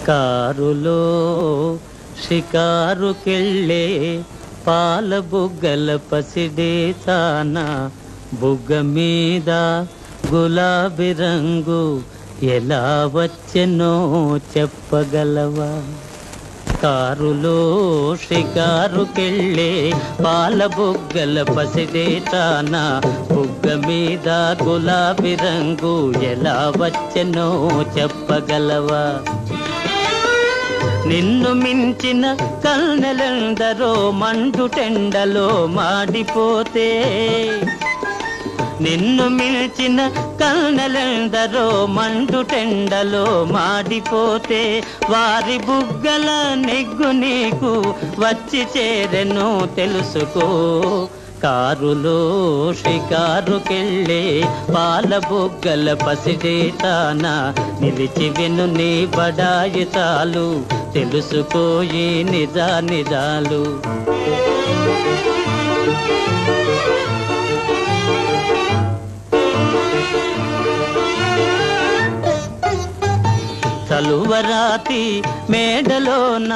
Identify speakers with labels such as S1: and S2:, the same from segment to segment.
S1: కారులో షికారుకెళ్ళే పాల బుగ్గల పసిడేతాన బుగ్గ మీద గులాబీ రంగు ఎలా వచ్చెనో చెప్పగలవా? కారులో షికారుకెళ్ళే పాల బుగ్గల పసిడేతాన బుగ్గ మీద గులాబీ రంగు ఎలా వచ్చెనో చెప్పగలవా? నిన్ను మించిన కన్నెలందరో మండుటెండలో మాడిపోతే, నిన్ను మించిన కన్నెలందరో మండుటెండలో మాడిపోతే, వారి బుగ్గల నెగ్గు నీకు వచ్చి చేరెను తెలుసుకో. కారులో షికారుకెళ్ళే పాల బుగ్గల పసిడేతాన నిలిచి విను నీ బడాయి చాలు తెలుసుకోయి నిజాలు. తలువరాతి మేడలోన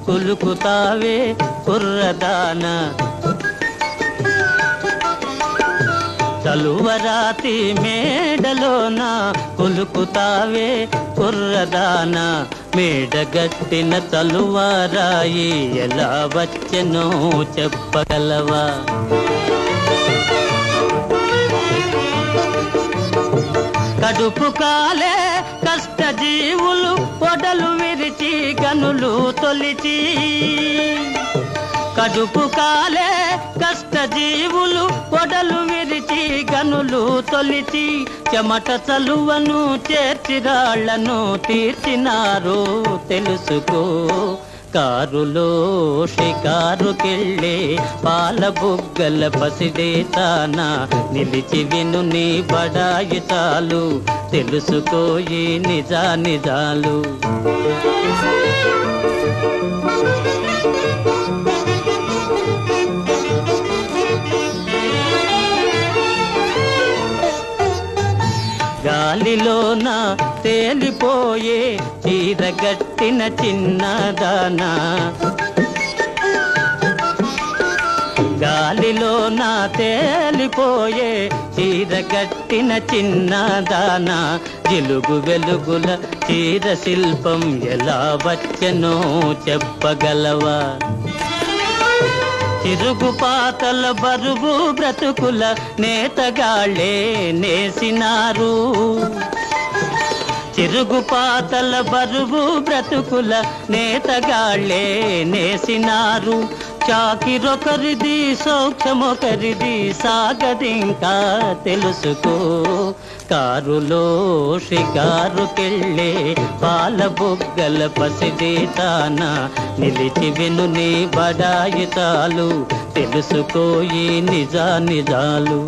S1: కులుకుతావే కుర్రదాన, తలువరాతి మేడలోన కులుకుతావే కుర్రదాన, మేడగట్టిన తలువారాయి ఎలా వచ్చెనో చెప్పగలవా? కడుపు కాలే కష్టజీవులు పొడలు విరిచి గనులు తొలిచి, కడుపు కాలే కష్టజీవులు పొడలు విరిచి గనులు తొలిచి, చెమట చలువను చేర్చి రాళ్లను తీర్చినారు తెలుసుకో. కారులో షికారుకెళ్ళే పాల బుగ్గల పసిడేతాన నిలిచి విను నీ బడాయి చాలు తెలుసుకోయి నిజాలు. గాలిలోన తేలిపోయే చీరగట్టిన చిన్నదానా, గాలిలోన తేలిపోయే చీరగట్టిన చిన్నదానా, జిలుగు వెలుగుల చీర శిల్పం ఎలా వచ్చెనో చెప్పగలవా? తిరుగుపాతల బరువు బ్రతుకుల నేతగాళ్ళే నేసినారు, తిరుగుపాతల బరువు బ్రతుకుల నేతగాళ్ళే నేసినారు, చాకిరొకరిది సౌఖ్యమొకరిది సాగదింకా తెలుసుకో. కారులో షికారుకెళ్ళే పాల బుగ్గల పసిడేతాన నిలిచి విను నీ బడాయి చాలు తెలుసుకోయి నిజాలు.